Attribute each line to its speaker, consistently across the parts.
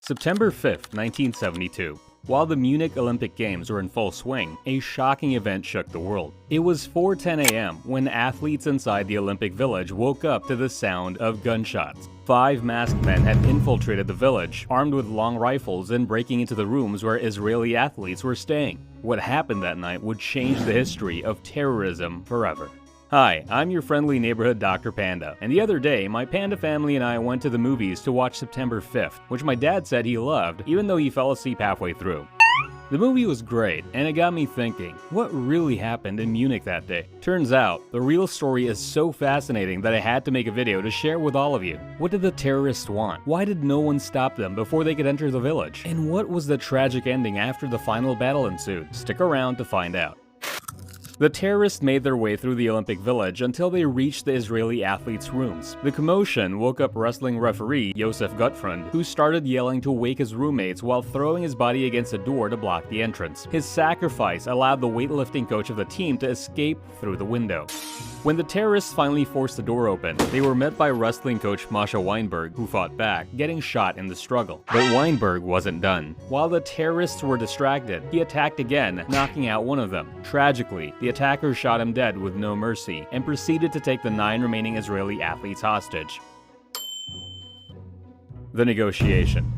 Speaker 1: September 5th, 1972. While the Munich Olympic Games were in full swing, a shocking event shook the world. It was 4:10 a.m. when athletes inside the Olympic Village woke up to the sound of gunshots. 5 masked men had infiltrated the village, armed with long rifles and breaking into the rooms where Israeli athletes were staying. What happened that night would change the history of terrorism forever. Hi, I'm your friendly neighborhood Dr. Panda, and the other day, my panda family and I went to the movies to watch September 5th, which my dad said he loved, even though he fell asleep halfway through. The movie was great, and it got me thinking, what really happened in Munich that day? Turns out, the real story is so fascinating that I had to make a video to share with all of you. What did the terrorists want? Why did no one stop them before they could enter the village? And what was the tragic ending after the final battle ensued? Stick around to find out. The terrorists made their way through the Olympic Village until they reached the Israeli athletes' rooms. The commotion woke up wrestling referee Josef Gottfried, who started yelling to wake his roommates while throwing his body against a door to block the entrance. His sacrifice allowed the weightlifting coach of the team to escape through the window. When the terrorists finally forced the door open, they were met by wrestling coach Masha Weinberg, who fought back, getting shot in the struggle. But Weinberg wasn't done. While the terrorists were distracted, he attacked again, knocking out one of them. Tragically, the attacker shot him dead with no mercy, and proceeded to take the 9 remaining Israeli athletes hostage. The negotiation.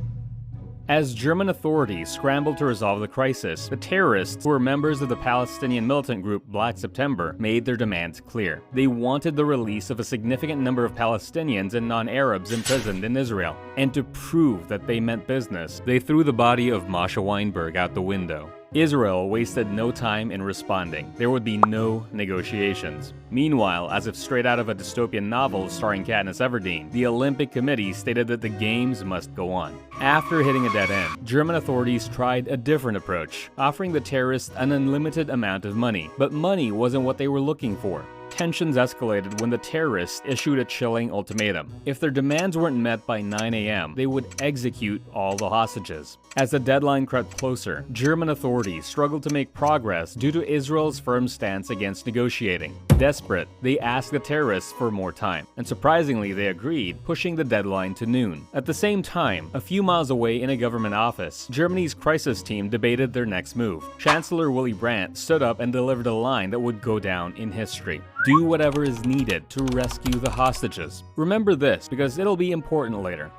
Speaker 1: As German authorities scrambled to resolve the crisis, the terrorists, who were members of the Palestinian militant group Black September, made their demands clear. They wanted the release of a significant number of Palestinians and non-Arabs imprisoned in Israel. And to prove that they meant business, they threw the body of Masha Weinberg out the window. Israel wasted no time in responding. There would be no negotiations. Meanwhile, as if straight out of a dystopian novel starring Katniss Everdeen, the Olympic Committee stated that the Games must go on. After hitting a dead end, German authorities tried a different approach, offering the terrorists an unlimited amount of money. But money wasn't what they were looking for. Tensions escalated when the terrorists issued a chilling ultimatum. If their demands weren't met by 9 a.m., they would execute all the hostages. As the deadline crept closer, German authorities struggled to make progress due to Israel's firm stance against negotiating. Desperate, they asked the terrorists for more time, and surprisingly they agreed, pushing the deadline to noon. At the same time, a few miles away in a government office, Germany's crisis team debated their next move. Chancellor Willy Brandt stood up and delivered a line that would go down in history. Do whatever is needed to rescue the hostages. Remember this, because it'll be important later.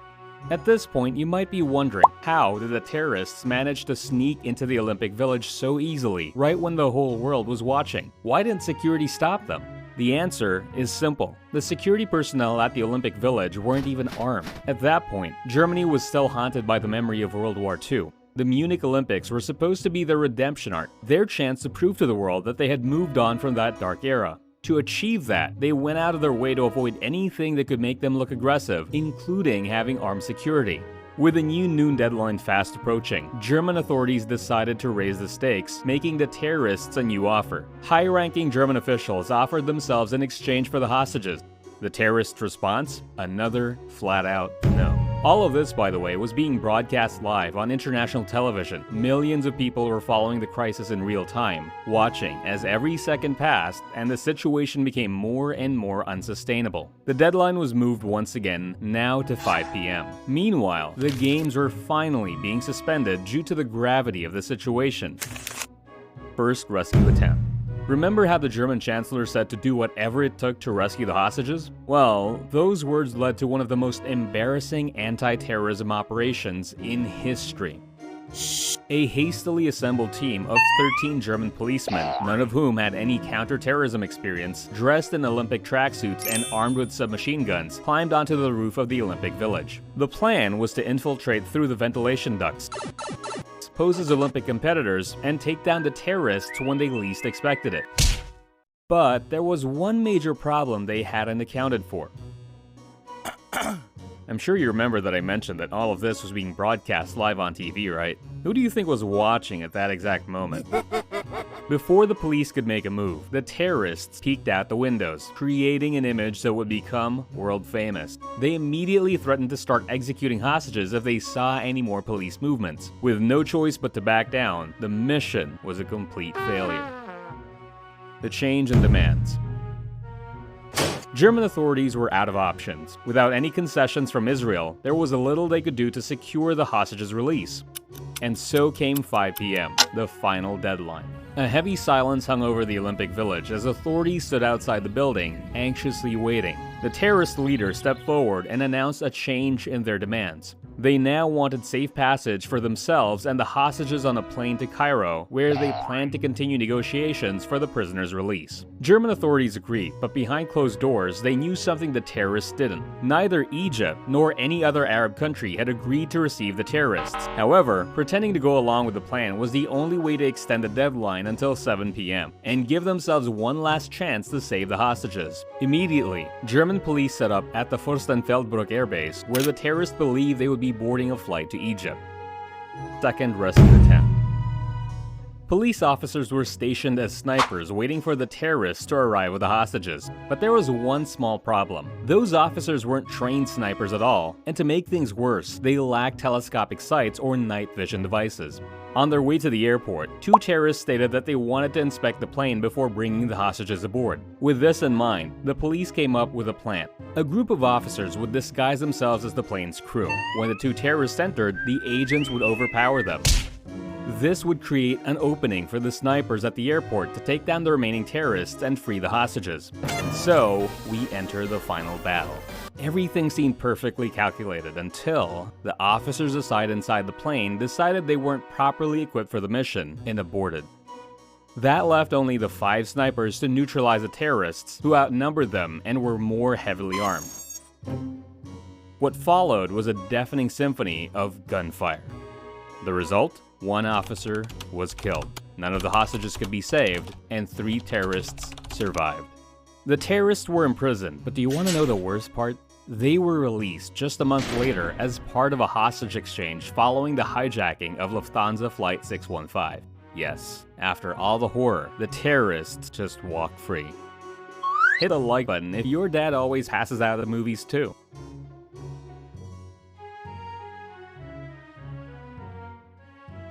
Speaker 1: At this point, you might be wondering, how did the terrorists manage to sneak into the Olympic Village so easily, right when the whole world was watching? Why didn't security stop them? The answer is simple. The security personnel at the Olympic Village weren't even armed. At that point, Germany was still haunted by the memory of World War II. The Munich Olympics were supposed to be their redemption arc, their chance to prove to the world that they had moved on from that dark era. To achieve that, they went out of their way to avoid anything that could make them look aggressive, including having armed security. With a new noon deadline fast approaching, German authorities decided to raise the stakes, making the terrorists a new offer. High-ranking German officials offered themselves in exchange for the hostages. The terrorists' response? Another flat-out no. All of this, by the way, was being broadcast live on international television. Millions of people were following the crisis in real time, watching as every second passed and the situation became more and more unsustainable. The deadline was moved once again, now to 5 p.m. Meanwhile, the Games were finally being suspended due to the gravity of the situation. First rescue attempt. Remember how the German Chancellor said to do whatever it took to rescue the hostages? Well, those words led to one of the most embarrassing anti-terrorism operations in history. A hastily assembled team of 13 German policemen, none of whom had any counter-terrorism experience, dressed in Olympic tracksuits and armed with submachine guns, climbed onto the roof of the Olympic Village. The plan was to infiltrate through the ventilation ducts, pose as Olympic competitors, and take down the terrorists when they least expected it. But there was one major problem they hadn't accounted for. I'm sure you remember that I mentioned that all of this was being broadcast live on TV, right? Who do you think was watching at that exact moment? Before the police could make a move, the terrorists peeked out the windows, creating an image that would become world famous. They immediately threatened to start executing hostages if they saw any more police movements. With no choice but to back down, the mission was a complete failure. The change in demands. German authorities were out of options. Without any concessions from Israel, there was little they could do to secure the hostages' release. And so came 5 p.m., the final deadline. A heavy silence hung over the Olympic Village as authorities stood outside the building, anxiously waiting. The terrorist leader stepped forward and announced a change in their demands. They now wanted safe passage for themselves and the hostages on a plane to Cairo, where they planned to continue negotiations for the prisoners' release. German authorities agreed, but behind closed doors, they knew something the terrorists didn't. Neither Egypt nor any other Arab country had agreed to receive the terrorists. However, pretending to go along with the plan was the only way to extend the deadline until 7 p.m. and give themselves one last chance to save the hostages. Immediately, German police set up at the Fürstenfeldbruck airbase, where the terrorists believed they would be boarding a flight to Egypt. Second rescue attempt. Police officers were stationed as snipers waiting for the terrorists to arrive with the hostages. But there was one small problem. Those officers weren't trained snipers at all, and to make things worse, they lacked telescopic sights or night vision devices. On their way to the airport, two terrorists stated that they wanted to inspect the plane before bringing the hostages aboard. With this in mind, the police came up with a plan. A group of officers would disguise themselves as the plane's crew. When the two terrorists entered, the agents would overpower them. This would create an opening for the snipers at the airport to take down the remaining terrorists and free the hostages. And so, we enter the final battle. Everything seemed perfectly calculated until the officers inside the plane decided they weren't properly equipped for the mission and aborted. That left only the 5 snipers to neutralize the terrorists, who outnumbered them and were more heavily armed. What followed was a deafening symphony of gunfire. The result? 1 officer was killed, none of the hostages could be saved, and 3 terrorists survived. The terrorists were imprisoned, but do you want to know the worst part? They were released just a month later as part of a hostage exchange following the hijacking of Lufthansa Flight 615. Yes, after all the horror, the terrorists just walked free. Hit the like button if your dad always passes out at the movies too.